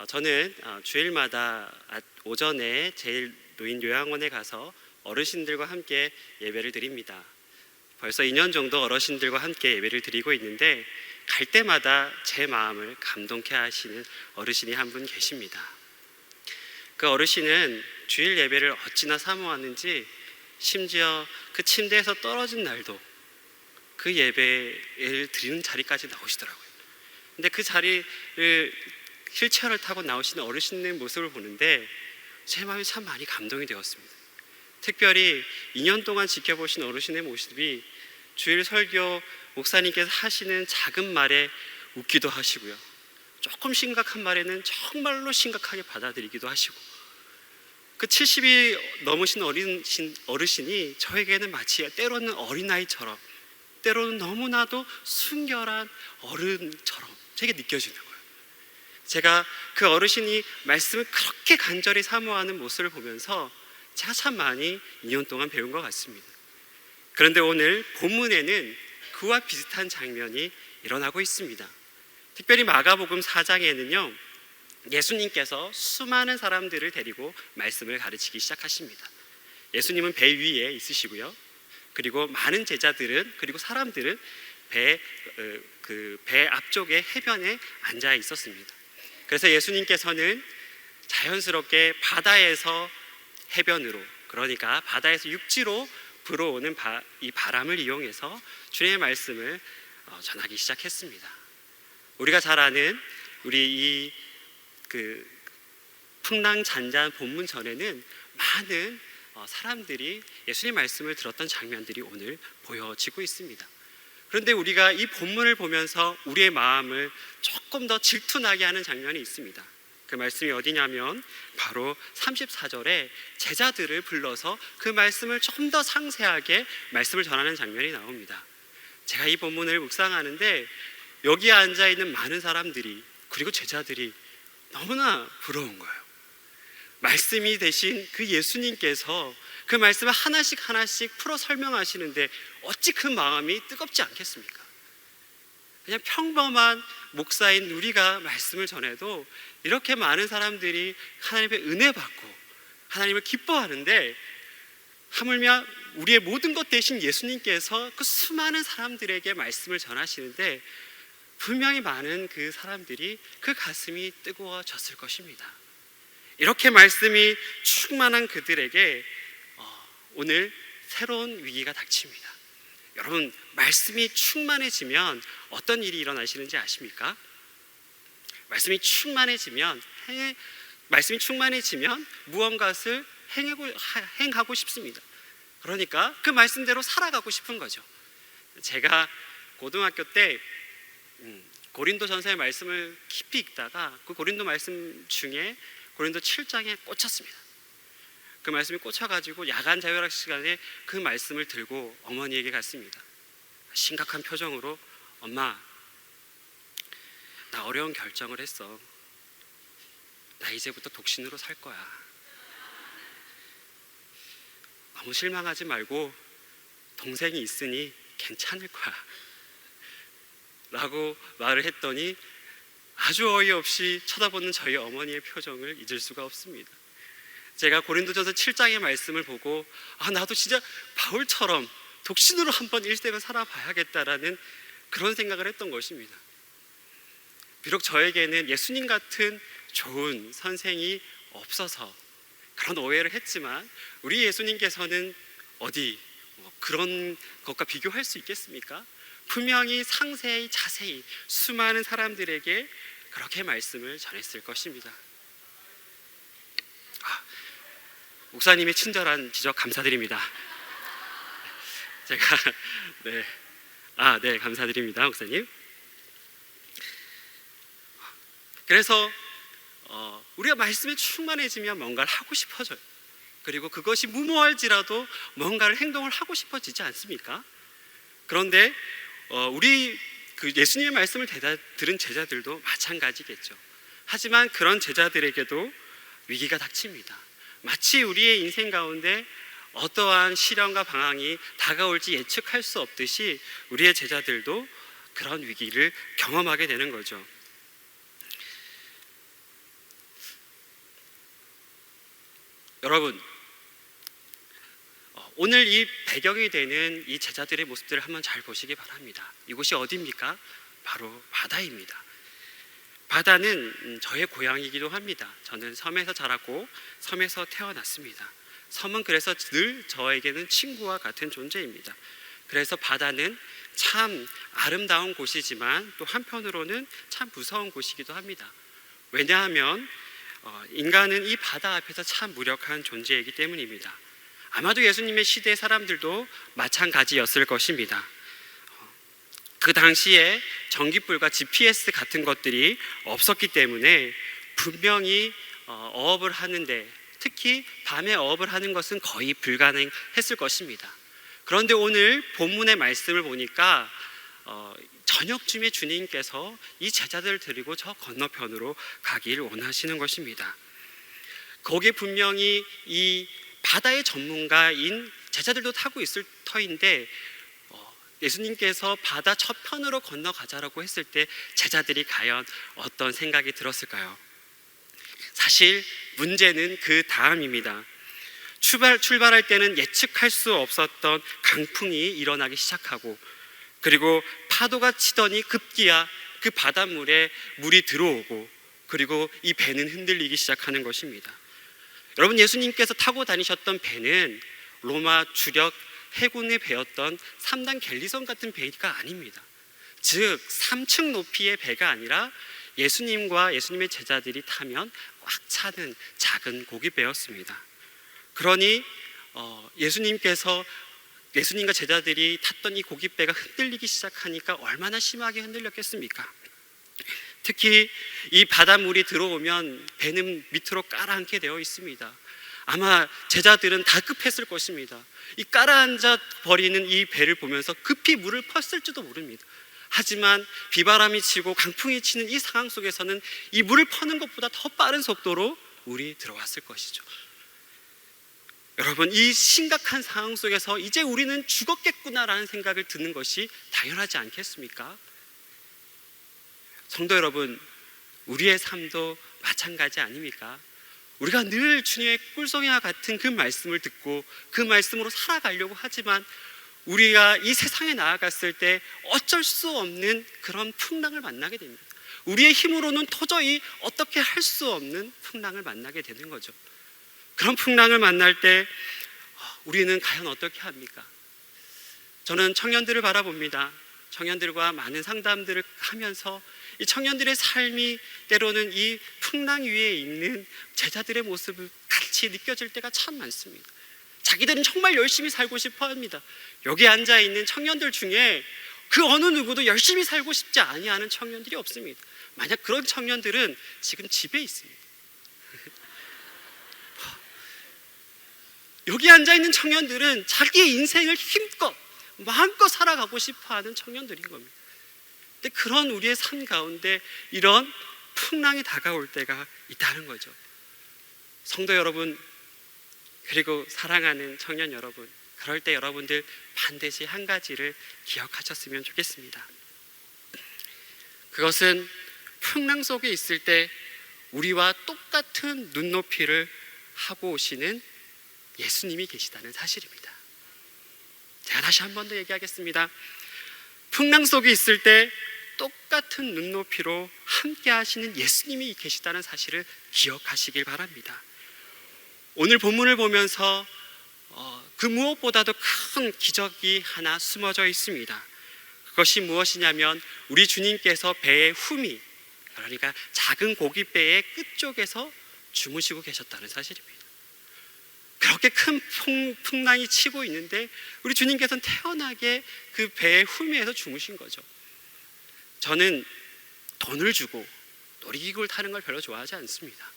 저는 주일마다 오전에 제일 노인 요양원에 가서 어르신들과 함께 예배를 드립니다. 벌써 2년 정도 어르신들과 함께 예배를 드리고 있는데 갈 때마다 제 마음을 감동케 하시는 어르신이 한 분 계십니다. 그 어르신은 주일 예배를 어찌나 사모하는지 심지어 그 침대에서 떨어진 날도 그 예배를 드리는 자리까지 나오시더라고요. 근데 그 자리를 휠체어를 타고 나오시는 어르신의 모습을 보는데 제 마음이 참 많이 감동이 되었습니다. 특별히 2년 동안 지켜보신 어르신의 모습이 주일 설교 목사님께서 하시는 작은 말에 웃기도 하시고요, 조금 심각한 말에는 정말로 심각하게 받아들이기도 하시고, 그 70이 넘으신 어르신이 저에게는 마치 때로는 어린아이처럼, 때로는 너무나도 순결한 어른처럼 제게 느껴지는 거예요. 제가 그 어르신이 말씀을 그렇게 간절히 사모하는 모습을 보면서 제가 참 많이 2년 동안 배운 것 같습니다. 그런데 오늘 본문에는 그와 비슷한 장면이 일어나고 있습니다. 특별히 마가복음 4장에는요, 예수님께서 수많은 사람들을 데리고 말씀을 가르치기 시작하십니다. 예수님은 배 위에 있으시고요, 그리고 많은 제자들은, 그리고 사람들은 배 앞쪽에 해변에 앉아 있었습니다. 그래서 예수님께서는 자연스럽게 바다에서 해변으로, 그러니까 바다에서 육지로 불어오는 이 바람을 이용해서 주님의 말씀을 전하기 시작했습니다. 우리가 잘 아는 우리 풍랑잔잔 본문 전에는 많은 사람들이 예수님의 말씀을 들었던 장면들이 오늘 보여지고 있습니다. 그런데 우리가 이 본문을 보면서 우리의 마음을 조금 더 질투나게 하는 장면이 있습니다. 그 말씀이 어디냐면 바로 34절에 제자들을 불러서 그 말씀을 좀 더 상세하게 말씀을 전하는 장면이 나옵니다. 제가 이 본문을 묵상하는데 여기에 앉아있는 많은 사람들이, 그리고 제자들이 너무나 부러운 거예요. 말씀이 되신 그 예수님께서 그 말씀을 하나씩 하나씩 풀어 설명하시는데 어찌 그 마음이 뜨겁지 않겠습니까? 그냥 평범한 목사인 우리가 말씀을 전해도 이렇게 많은 사람들이 하나님의 은혜 받고 하나님을 기뻐하는데, 하물며 우리의 모든 것 대신 예수님께서 그 수많은 사람들에게 말씀을 전하시는데 분명히 많은 그 사람들이 그 가슴이 뜨거워졌을 것입니다. 이렇게 말씀이 충만한 그들에게 오늘 새로운 위기가 닥칩니다. 여러분, 말씀이 충만해지면 어떤 일이 일어나시는지 아십니까? 말씀이 충만해지면 무언가를 행하고 싶습니다. 그러니까 그 말씀대로 살아가고 싶은 거죠. 제가 고등학교 때 고린도전서의 말씀을 깊이 읽다가 그 고린도 말씀 중에 고린도 7장에 꽂혔습니다. 그 말씀이 꽂혀가지고 야간 자율학 시간에 그 말씀을 들고 어머니에게 갔습니다. 심각한 표정으로, 엄마, 나 어려운 결정을 했어. 나 이제부터 독신으로 살 거야. 너무 실망하지 말고 동생이 있으니 괜찮을 거야 라고 말을 했더니 아주 어이없이 쳐다보는 저희 어머니의 표정을 잊을 수가 없습니다. 제가 고린도전서 7장의 말씀을 보고 나도 진짜 바울처럼 독신으로 한번 일생을 살아봐야겠다라는 그런 생각을 했던 것입니다. 비록 저에게는 예수님 같은 좋은 선생이 없어서 그런 오해를 했지만 우리 예수님께서는 어디 그런 것과 비교할 수 있겠습니까? 분명히 상세히 자세히 수많은 사람들에게 그렇게 말씀을 전했을 것입니다. 목사님의 친절한 지적 감사드립니다. 제가 네, 감사드립니다, 목사님. 그래서 우리가 말씀에 충만해지면 뭔가를 하고 싶어져요. 그리고 그것이 무모할지라도 뭔가를 행동을 하고 싶어지지 않습니까? 그런데 우리 예수님의 말씀을 들은 제자들도 마찬가지겠죠. 하지만 그런 제자들에게도 위기가 닥칩니다. 마치 우리의 인생 가운데 어떠한 시련과 방황이 다가올지 예측할 수 없듯이 우리의 제자들도 그런 위기를 경험하게 되는 거죠. 여러분, 오늘 이 배경이 되는 이 제자들의 모습들을 한번 잘 보시기 바랍니다. 이곳이 어디입니까? 바로 바다입니다. 바다는 저의 고향이기도 합니다. 저는 섬에서 자랐고 섬에서 태어났습니다. 섬은 그래서 늘 저에게는 친구와 같은 존재입니다. 그래서 바다는 참 아름다운 곳이지만 또 한편으로는 참 무서운 곳이기도 합니다. 왜냐하면 인간은 이 바다 앞에서 참 무력한 존재이기 때문입니다. 아마도 예수님의 시대 사람들도 마찬가지였을 것입니다. 그 당시에 전기불과 GPS 같은 것들이 없었기 때문에 분명히 어업을 하는데, 특히 밤에 어업을 하는 것은 거의 불가능했을 것입니다. 그런데 오늘 본문의 말씀을 보니까 저녁쯤에 주님께서 이 제자들을 데리고 저 건너편으로 가기를 원하시는 것입니다. 거기에 분명히 이 바다의 전문가인 제자들도 타고 있을 터인데 예수님께서 바다 저편으로 건너가자라고 했을 때 제자들이 과연 어떤 생각이 들었을까요? 사실 문제는 그 다음입니다. 출발할 때는 예측할 수 없었던 강풍이 일어나기 시작하고, 그리고 파도가 치더니 급기야 그 바닷물에 물이 들어오고, 그리고 이 배는 흔들리기 시작하는 것입니다. 여러분, 예수님께서 타고 다니셨던 배는 로마 주력 해군의 배였던 3단 갤리선 같은 배가 아닙니다. 즉 3층 높이의 배가 아니라 예수님과 예수님의 제자들이 타면 꽉 차는 작은 고깃배였습니다. 그러니 예수님과 제자들이 탔던 이 고깃배가 흔들리기 시작하니까 얼마나 심하게 흔들렸겠습니까? 특히 이 바닷물이 들어오면 배는 밑으로 깔아앉게 되어 있습니다. 아마 제자들은 다 급했을 것입니다. 이 깔아앉아 버리는 이 배를 보면서 급히 물을 펐을지도 모릅니다. 하지만 비바람이 치고 강풍이 치는 이 상황 속에서는 이 물을 퍼는 것보다 더 빠른 속도로 물이 들어왔을 것이죠. 여러분, 이 심각한 상황 속에서 이제 우리는 죽었겠구나라는 생각을 드는 것이 당연하지 않겠습니까? 성도 여러분, 우리의 삶도 마찬가지 아닙니까? 우리가 늘 주님의 꿀송이와 같은 그 말씀을 듣고 그 말씀으로 살아가려고 하지만 우리가 이 세상에 나아갔을 때 어쩔 수 없는 그런 풍랑을 만나게 됩니다. 우리의 힘으로는 도저히 어떻게 할 수 없는 풍랑을 만나게 되는 거죠. 그런 풍랑을 만날 때 우리는 과연 어떻게 합니까? 저는 청년들을 바라봅니다. 청년들과 많은 상담들을 하면서 이 청년들의 삶이 때로는 이 풍랑 위에 있는 제자들의 모습을 같이 느껴질 때가 참 많습니다. 자기들은 정말 열심히 살고 싶어 합니다. 여기 앉아 있는 청년들 중에 그 어느 누구도 열심히 살고 싶지 아니하는 청년들이 없습니다. 만약 그런 청년들은 지금 집에 있습니다. 여기 앉아 있는 청년들은 자기의 인생을 힘껏 마음껏 살아가고 싶어 하는 청년들인 겁니다. 근데 그런 우리의 삶 가운데 이런 풍랑이 다가올 때가 있다는 거죠. 성도 여러분, 그리고 사랑하는 청년 여러분, 그럴 때 여러분들 반드시 한 가지를 기억하셨으면 좋겠습니다. 그것은 풍랑 속에 있을 때 우리와 똑같은 눈높이를 하고 오시는 예수님이 계시다는 사실입니다. 제가 다시 한 번 더 얘기하겠습니다. 풍랑 속에 있을 때 똑같은 눈높이로 함께 하시는 예수님이 계시다는 사실을 기억하시길 바랍니다. 오늘 본문을 보면서 그 무엇보다도 큰 기적이 하나 숨어져 있습니다. 그것이 무엇이냐면 우리 주님께서 배의 후미, 그러니까 작은 고깃배의 끝쪽에서 주무시고 계셨다는 사실입니다. 그렇게 큰 풍랑이 치고 있는데 우리 주님께서는 태연하게 그 배의 후미에서 주무신 거죠. 저는 돈을 주고 놀이기구를 타는 걸 별로 좋아하지 않습니다.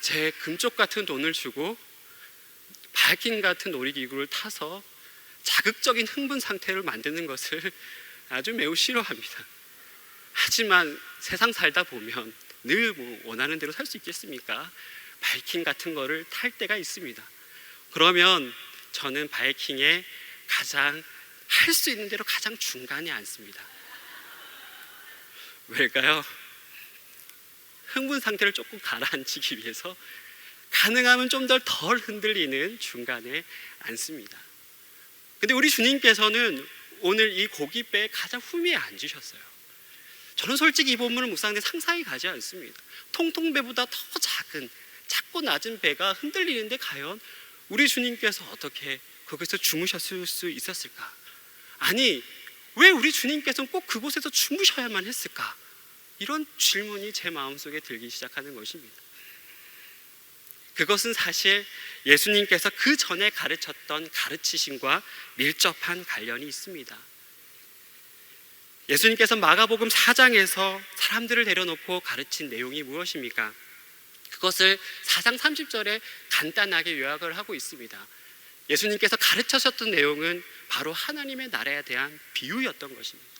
제 금쪽 같은 돈을 주고 바이킹 같은 놀이기구를 타서 자극적인 흥분 상태를 만드는 것을 아주 매우 싫어합니다. 하지만 세상 살다 보면 늘 원하는 대로 살 수 있겠습니까? 바이킹 같은 거를 탈 때가 있습니다. 그러면 저는 바이킹에 가장 할 수 있는 대로 가장 중간에 앉습니다. 왜일까요? 흥분 상태를 조금 가라앉히기 위해서 가능하면 좀 덜 흔들리는 중간에 앉습니다. 근데 우리 주님께서는 오늘 이 고깃배의 가장 후미에 앉으셨어요. 저는 솔직히 이 본문을 묵상하는데 상상이 가지 않습니다. 통통배보다 더 작고 낮은 배가 흔들리는데 과연 우리 주님께서 어떻게 거기서 주무셨을 수 있었을까? 아니, 왜 우리 주님께서는 꼭 그곳에서 주무셔야만 했을까? 이런 질문이 제 마음속에 들기 시작하는 것입니다. 그것은 사실 예수님께서 그 전에 가르쳤던 가르치심과 밀접한 관련이 있습니다. 예수님께서 마가복음 4장에서 사람들을 데려놓고 가르친 내용이 무엇입니까? 그것을 4장 30절에 간단하게 요약을 하고 있습니다. 예수님께서 가르치셨던 내용은 바로 하나님의 나라에 대한 비유였던 것입니다.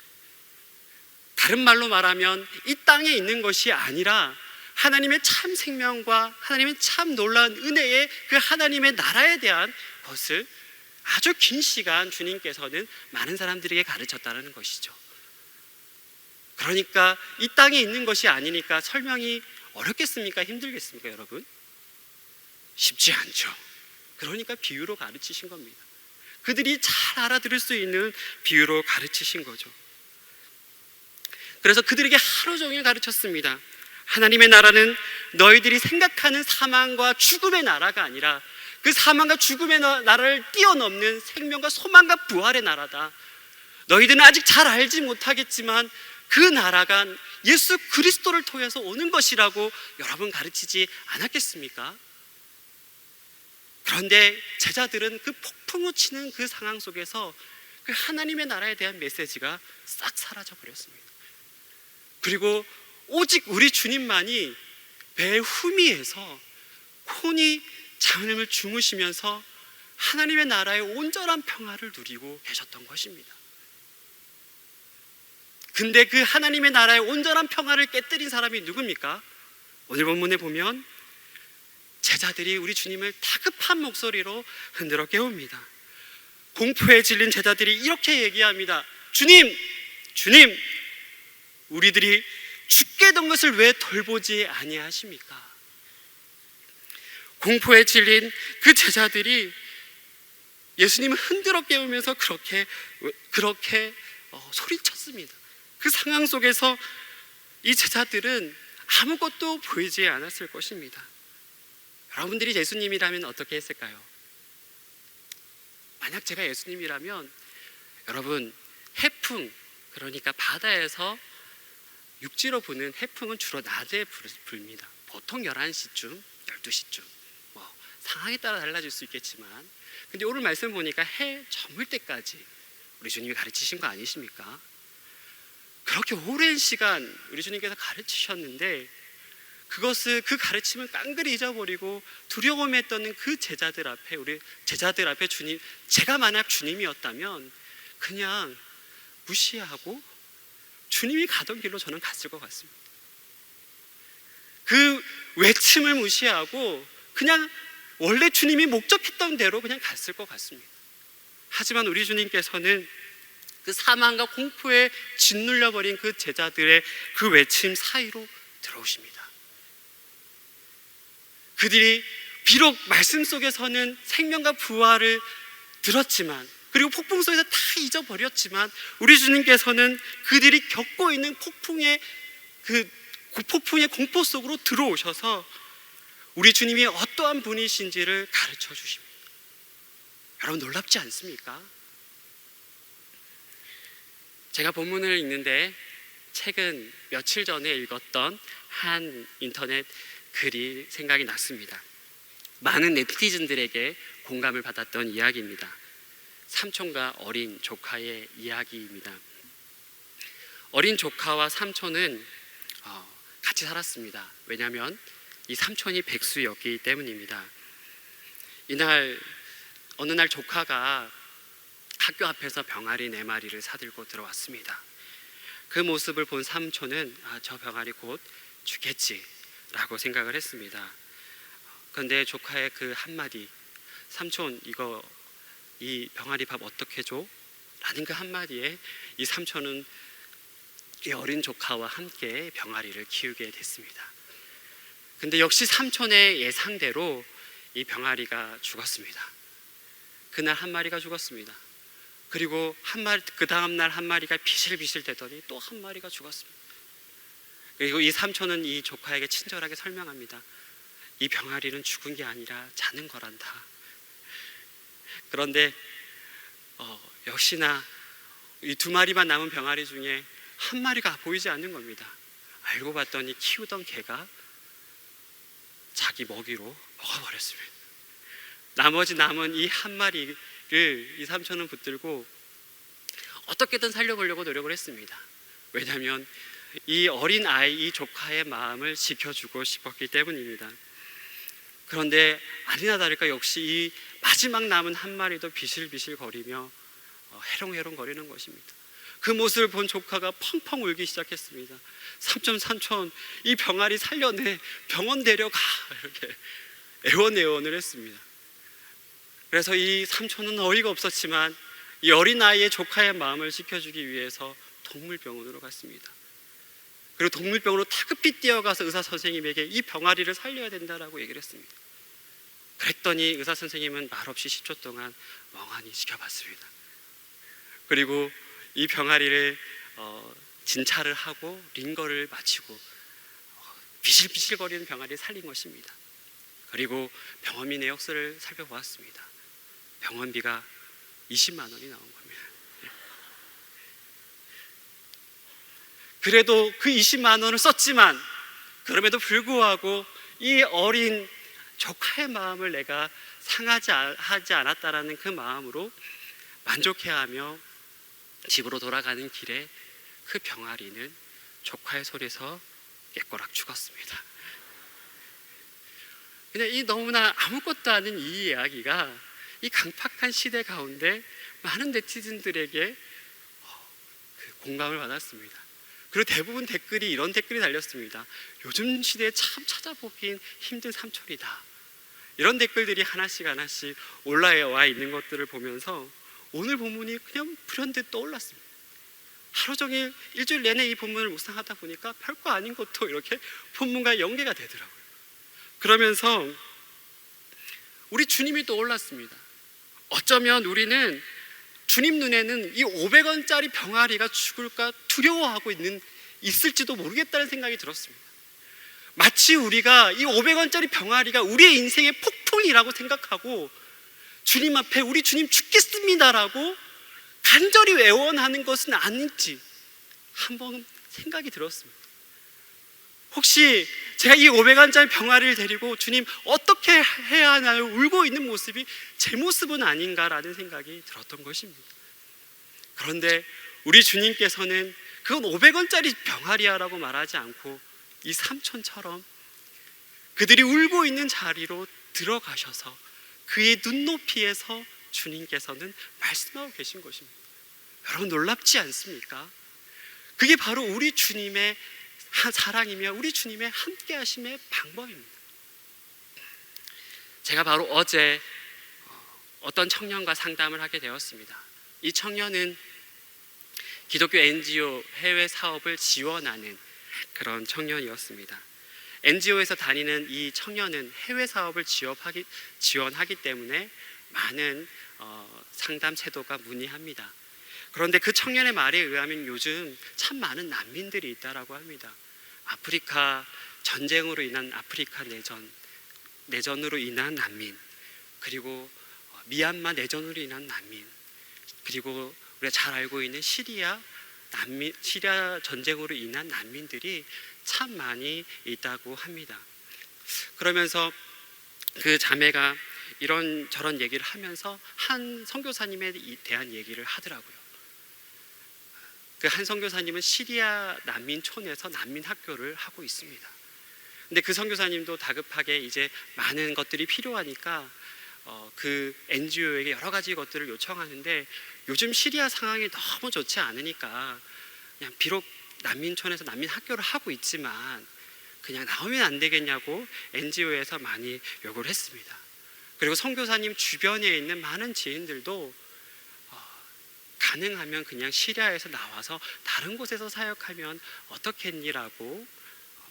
다른 말로 말하면 이 땅에 있는 것이 아니라 하나님의 참 생명과 하나님의 참 놀라운 은혜의 그 하나님의 나라에 대한 것을 아주 긴 시간 주님께서는 많은 사람들에게 가르쳤다는 것이죠. 그러니까 이 땅에 있는 것이 아니니까 설명이 어렵겠습니까? 힘들겠습니까, 여러분? 쉽지 않죠. 그러니까 비유로 가르치신 겁니다. 그들이 잘 알아들을 수 있는 비유로 가르치신 거죠. 그래서 그들에게 하루 종일 가르쳤습니다. 하나님의 나라는 너희들이 생각하는 사망과 죽음의 나라가 아니라 그 사망과 죽음의 나라를 뛰어넘는 생명과 소망과 부활의 나라다. 너희들은 아직 잘 알지 못하겠지만 그 나라가 예수 그리스도를 통해서 오는 것이라고 여러분 가르치지 않았겠습니까? 그런데 제자들은 그 폭풍우 치는 그 상황 속에서 그 하나님의 나라에 대한 메시지가 싹 사라져 버렸습니다. 그리고 오직 우리 주님만이 배 후미에서 콘히 잠을 주무시면서 하나님의 나라의 온전한 평화를 누리고 계셨던 것입니다. 근데 그 하나님의 나라의 온전한 평화를 깨뜨린 사람이 누굽니까? 오늘 본문에 보면 제자들이 우리 주님을 다급한 목소리로 흔들어 깨웁니다. 공포에 질린 제자들이 이렇게 얘기합니다. 주님, 우리들이 죽게 된 것을 왜 돌보지 아니하십니까? 공포에 질린 그 제자들이 예수님을 흔들어 깨우면서 그렇게 소리쳤습니다. 그 상황 속에서 이 제자들은 아무것도 보이지 않았을 것입니다. 여러분들이 예수님이라면 어떻게 했을까요? 만약 제가 예수님이라면 여러분 해풍, 그러니까 바다에서 육지로 부는 해풍은 주로 낮에 불니다. 보통 11시쯤, 12시쯤 상황에 따라 달라질 수 있겠지만, 근데 오늘 말씀 보니까 해 저물 때까지 우리 주님이 가르치신 거 아니십니까? 그렇게 오랜 시간 우리 주님께서 가르치셨는데 그 가르침을 깡그리 잊어버리고 두려움에 떠는 그 제자들 앞에 주님, 제가 만약 주님이었다면 그냥 무시하고 주님이 가던 길로 저는 갔을 것 같습니다. 그 외침을 무시하고 그냥 원래 주님이 목적했던 대로 그냥 갔을 것 같습니다. 하지만 우리 주님께서는 그 사망과 공포에 짓눌려버린 그 제자들의 그 외침 사이로 들어오십니다. 그들이 비록 말씀 속에서는 생명과 부활을 들었지만, 그리고 폭풍 속에서 다 잊어버렸지만, 우리 주님께서는 그들이 겪고 있는 폭풍의 공포 속으로 들어오셔서 우리 주님이 어떠한 분이신지를 가르쳐 주십니다. 여러분 놀랍지 않습니까? 제가 본문을 읽는데 최근 며칠 전에 읽었던 한 인터넷 글이 생각이 났습니다. 많은 네티즌들에게 공감을 받았던 이야기입니다. 삼촌과 어린 조카의 이야기입니다. 어린 조카와 삼촌은 같이 살았습니다. 왜냐하면 이 삼촌이 백수였기 때문입니다. 어느 날 조카가 학교 앞에서 병아리 4마리를 사들고 들어왔습니다. 그 모습을 본 삼촌은 저 병아리 곧 죽겠지 라고 생각을 했습니다. 그런데 조카의 그 한마디, 삼촌 이 병아리 밥 어떻게 줘? 라는 그 한마디에 이 삼촌은 이 어린 조카와 함께 병아리를 키우게 됐습니다. 근데 역시 삼촌의 예상대로 이 병아리가 죽었습니다. 그날 한 마리가 죽었습니다. 그리고 그 다음날 한 마리가 비실비실 대더니 또 한 마리가 죽었습니다. 그리고 이 삼촌은 이 조카에게 친절하게 설명합니다. 이 병아리는 죽은 게 아니라 자는 거란다. 그런데 역시나 이 두 마리만 남은 병아리 중에 한 마리가 보이지 않는 겁니다. 알고 봤더니 키우던 개가 자기 먹이로 먹어버렸습니다. 나머지 남은 이 한 마리를 이 삼촌은 붙들고 어떻게든 살려보려고 노력을 했습니다. 왜냐하면 이 어린 아이, 이 조카의 마음을 지켜주고 싶었기 때문입니다. 그런데 아니나 다를까 역시 이 마지막 남은 한 마리도 비실비실 거리며 해롱해롱 거리는 것입니다. 그 모습을 본 조카가 펑펑 울기 시작했습니다. 삼촌, 이 병아리 살려내, 병원 데려가, 이렇게 애원을 했습니다. 그래서 이 삼촌은 어이가 없었지만 이 어린아이의 조카의 마음을 지켜주기 위해서 동물병원으로 갔습니다. 그리고 동물병원으로 다급히 뛰어가서 의사 선생님에게 이 병아리를 살려야 된다라고 얘기를 했습니다. 그랬더니 의사 선생님은 말없이 10초 동안 멍하니 지켜봤습니다. 그리고 이 병아리를 진찰을 하고 링거를 마치고 비실비실거리는 병아리를 살린 것입니다. 그리고 병원비 내역서를 살펴보았습니다. 병원비가 20만 원이 나온 겁니다. 그래도 그 20만 원을 썼지만 그럼에도 불구하고 이 어린 조카의 마음을 내가 상하지 않았다라는 그 마음으로 만족해하며 집으로 돌아가는 길에 그 병아리는 조카의 손에서 깨꼬락 죽었습니다. 근데 이 너무나 아무것도 아닌 이 이야기가 이 강팍한 시대 가운데 많은 네티즌들에게 공감을 받았습니다. 그리고 대부분 댓글이 이런 댓글이 달렸습니다. 요즘 시대에 참 찾아보긴 힘든 삼촌이다. 이런 댓글들이 하나씩 올라와 있는 것들을 보면서 오늘 본문이 그냥 불현듯 떠올랐습니다. 하루 종일 일주일 내내 이 본문을 묵상하다 보니까 별거 아닌 것도 이렇게 본문과 연계가 되더라고요. 그러면서 우리 주님이 떠올랐습니다. 어쩌면 우리는 주님 눈에는 이 500원짜리 병아리가 죽을까 두려워하고 있을지도 모르겠다는 생각이 들었습니다. 마치 우리가 이 500원짜리 병아리가 우리의 인생의 폭풍이라고 생각하고 주님 앞에 우리 주님 죽겠습니다라고 간절히 애원하는 것은 아닌지 한번 생각이 들었습니다. 혹시 제가 이 500원짜리 병아리를 데리고 주님 어떻게 해야 하나요? 울고 있는 모습이 제 모습은 아닌가라는 생각이 들었던 것입니다. 그런데 우리 주님께서는 그건 500원짜리 병아리야라고 말하지 않고 이 삼촌처럼 그들이 울고 있는 자리로 들어가셔서 그의 눈높이에서 주님께서는 말씀하고 계신 것입니다. 여러분 놀랍지 않습니까? 그게 바로 우리 주님의 사랑이며 우리 주님의 함께 하심의 방법입니다. 제가 바로 어제 어떤 청년과 상담을 하게 되었습니다. 이 청년은 기독교 NGO 해외 사업을 지원하는 그런 청년이었습니다. NGO에서 다니는 이 청년은 해외 사업을 지원하기 때문에 많은 상담 제도가 문의합니다. 그런데 그 청년의 말에 의하면 요즘 참 많은 난민들이 있다라고 합니다. 아프리카 전쟁으로 인한 아프리카 내전으로 인한 난민, 그리고 미얀마 내전으로 인한 난민, 그리고 우리가 잘 알고 있는 시리아 전쟁으로 인한 난민들이 참 많이 있다고 합니다. 그러면서 그 자매가 이런저런 얘기를 하면서 한 선교사님에 대한 얘기를 하더라고요. 그 한 선교사님은 시리아 난민촌에서 난민 학교를 하고 있습니다. 근데 그 선교사님도 다급하게 이제 많은 것들이 필요하니까 그 NGO에게 여러 가지 것들을 요청하는데 요즘 시리아 상황이 너무 좋지 않으니까 그냥 비록 난민촌에서 난민 학교를 하고 있지만 그냥 나오면 안 되겠냐고 NGO에서 많이 요구를 했습니다. 그리고 선교사님 주변에 있는 많은 지인들도 가능하면 그냥 시리아에서 나와서 다른 곳에서 사역하면 어떻겠니라고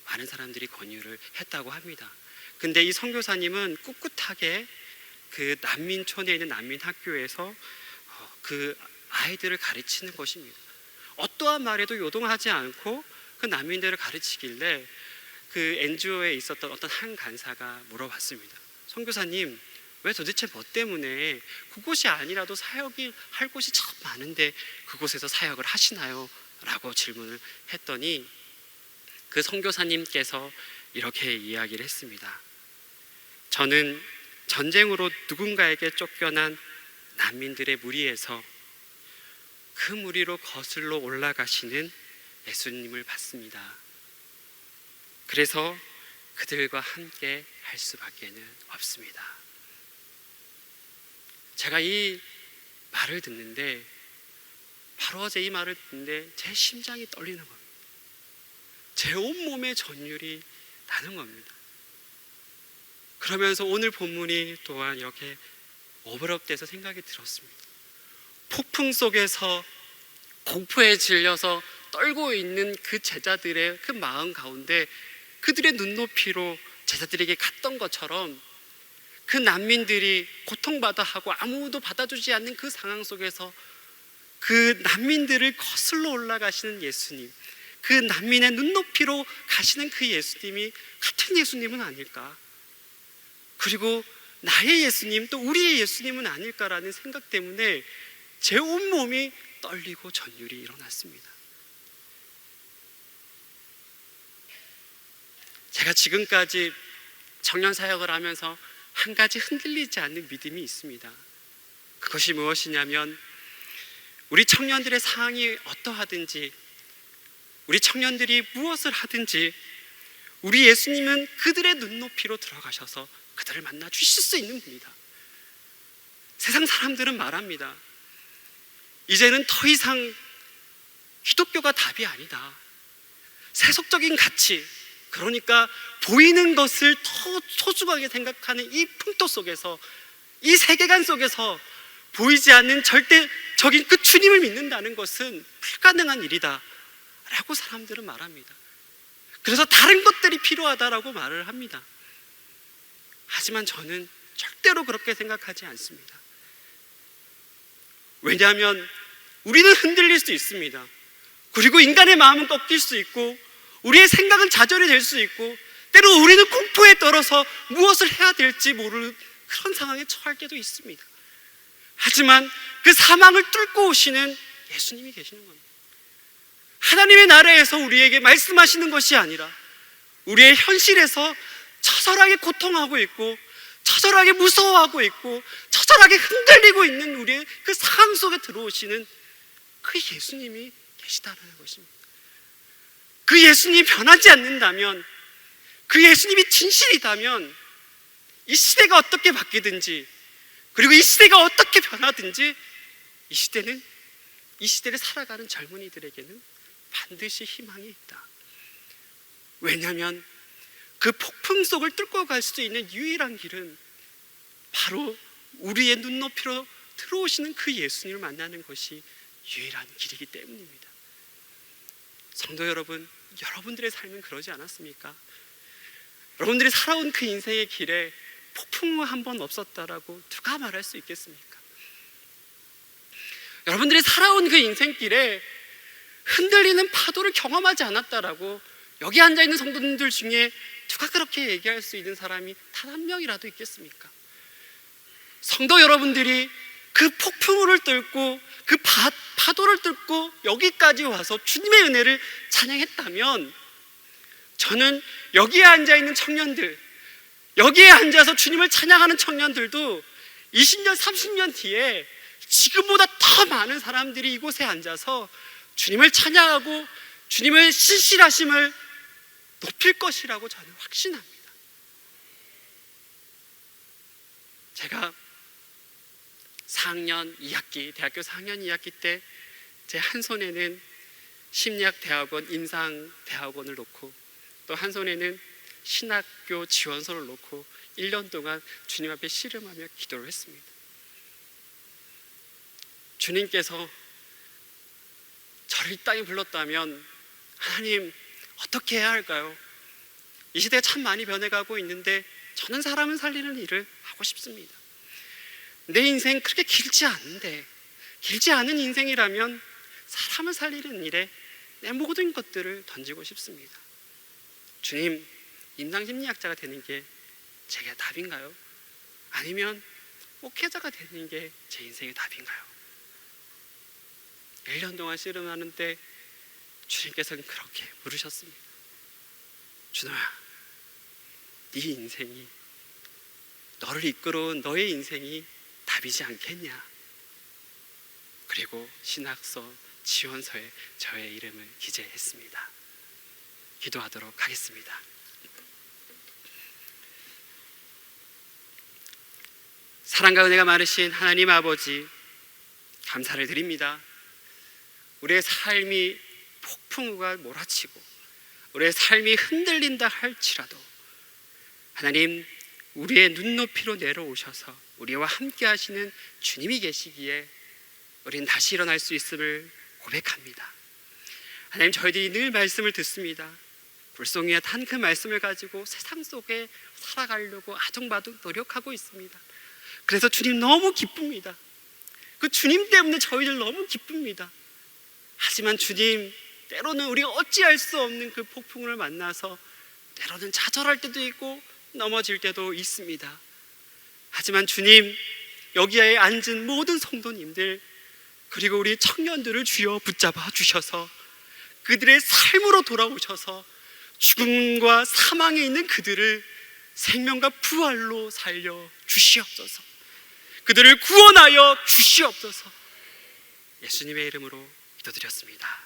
많은 사람들이 권유를 했다고 합니다. 근데 이 선교사님은 꿋꿋하게 그 난민촌에 있는 난민 학교에서 그 아이들을 가르치는 것입니다. 어떠한 말에도 요동하지 않고 그 난민들을 가르치길래 그 NGO에 있었던 어떤 한 간사가 물어봤습니다. 선교사님, 왜 도대체 뭐 때문에 그곳이 아니라도 사역이 할 곳이 참 많은데 그곳에서 사역을 하시나요? 라고 질문을 했더니 그 선교사님께서 이렇게 이야기를 했습니다. 저는 전쟁으로 누군가에게 쫓겨난 난민들의 무리에서 그 무리로 거슬러 올라가시는 예수님을 봤습니다. 그래서 그들과 함께 할 수밖에는 없습니다. 제가 이 말을 듣는데, 바로 어제 이 말을 듣는데 제 심장이 떨리는 겁니다. 제 온몸에 전율이 나는 겁니다. 그러면서 오늘 본문이 또한 이렇게 오버랩돼서 생각이 들었습니다. 폭풍 속에서 공포에 질려서 떨고 있는 그 제자들의 그 마음 가운데 그들의 눈높이로 제자들에게 갔던 것처럼 그 난민들이 고통받아 하고 아무도 받아주지 않는 그 상황 속에서 그 난민들을 거슬러 올라가시는 예수님, 그 난민의 눈높이로 가시는 그 예수님이 같은 예수님은 아닐까? 그리고 나의 예수님, 또 우리의 예수님은 아닐까라는 생각 때문에 제 온몸이 떨리고 전율이 일어났습니다. 제가 지금까지 청년 사역을 하면서 한 가지 흔들리지 않는 믿음이 있습니다. 그것이 무엇이냐면, 우리 청년들의 상황이 어떠하든지, 우리 청년들이 무엇을 하든지 우리 예수님은 그들의 눈높이로 들어가셔서 그들을 만나 주실 수 있는 분이다. 세상 사람들은 말합니다. 이제는 더 이상 기독교가 답이 아니다. 세속적인 가치, 그러니까 보이는 것을 더 소중하게 생각하는 이 풍토 속에서, 이 세계관 속에서 보이지 않는 절대적인 그 주님을 믿는다는 것은 불가능한 일이다 라고 사람들은 말합니다. 그래서 다른 것들이 필요하다라고 말을 합니다. 하지만 저는 절대로 그렇게 생각하지 않습니다. 왜냐하면 우리는 흔들릴 수 있습니다. 그리고 인간의 마음은 꺾일 수 있고 우리의 생각은 좌절이 될 수 있고 때로 우리는 공포에 떨어서 무엇을 해야 될지 모르는 그런 상황에 처할 때도 있습니다. 하지만 그 사망을 뚫고 오시는 예수님이 계시는 겁니다. 하나님의 나라에서 우리에게 말씀하시는 것이 아니라 우리의 현실에서 처절하게 고통하고 있고 처절하게 무서워하고 있고 처절하게 흔들리고 있는 우리의 그 상황 속에 들어오시는 그 예수님이 계시다는 것입니다. 그 예수님이 변하지 않는다면, 그 예수님이 진실이다면 이 시대가 어떻게 바뀌든지, 그리고 이 시대가 어떻게 변하든지 이 시대를 살아가는 젊은이들에게는 반드시 희망이 있다. 왜냐하면 그 폭풍 속을 뚫고 갈 수 있는 유일한 길은 바로 우리의 눈높이로 들어오시는 그 예수님을 만나는 것이 유일한 길이기 때문입니다. 성도 여러분, 여러분들의 삶은 그러지 않았습니까? 여러분들이 살아온 그 인생의 길에 폭풍 한 번 없었다라고 누가 말할 수 있겠습니까? 여러분들이 살아온 그 인생길에 흔들리는 파도를 경험하지 않았다라고 여기 앉아있는 성도님들 중에 누가 그렇게 얘기할 수 있는 사람이 단 한 명이라도 있겠습니까? 성도 여러분들이 그 폭풍우를 뚫고 그 파도를 뚫고 여기까지 와서 주님의 은혜를 찬양했다면, 저는 여기에 앉아있는 청년들, 여기에 앉아서 주님을 찬양하는 청년들도 20년, 30년 뒤에 지금보다 더 많은 사람들이 이곳에 앉아서 주님을 찬양하고 주님의 신실하심을 높일 것이라고 저는 확신합니다. 제가 4학년 2학기, 대학교 4학년 2학기 때 제 한 손에는 심리학대학원, 임상대학원을 놓고 또 한 손에는 신학교 지원서를 놓고 1년 동안 주님 앞에 씨름하며 기도를 했습니다. 주님께서 저를 이 땅에 불렀다면 하나님 어떻게 해야 할까요? 이 시대가 참 많이 변해가고 있는데 저는 사람을 살리는 일을 하고 싶습니다. 내 인생 그렇게 길지 않은데, 길지 않은 인생이라면 사람을 살리는 일에 내 모든 것들을 던지고 싶습니다. 주님, 임상심리학자가 되는 게 제게 답인가요? 아니면 목회자가 되는 게 제 인생의 답인가요? 1년 동안 씨름하는데 주님께서는 그렇게 물으셨습니다. 준호야, 네 인생이, 너를 이끌어온 너의 인생이 답이지 않겠냐? 그리고 신학서 지원서에 저의 이름을 기재했습니다. 기도하도록 하겠습니다. 사랑과 은혜가 많으신 하나님 아버지, 감사를 드립니다. 우리의 삶이 폭풍우가 몰아치고 우리의 삶이 흔들린다 할지라도 하나님, 우리의 눈높이로 내려오셔서 우리와 함께 하시는 주님이 계시기에 우리는 다시 일어날 수 있음을 고백합니다. 하나님, 저희들이 늘 말씀을 듣습니다. 불송이와 단 그 말씀을 가지고 세상 속에 살아가려고 아둥바둥 노력하고 있습니다. 그래서 주님 너무 기쁩니다. 그 주님 때문에 저희들 너무 기쁩니다. 하지만 주님, 때로는 우리가 어찌할 수 없는 그 폭풍을 만나서 때로는 좌절할 때도 있고 넘어질 때도 있습니다. 하지만 주님, 여기에 앉은 모든 성도님들 그리고 우리 청년들을 주여 붙잡아 주셔서 그들의 삶으로 돌아오셔서 죽음과 사망에 있는 그들을 생명과 부활로 살려 주시옵소서. 그들을 구원하여 주시옵소서. 예수님의 이름으로 기도드렸습니다.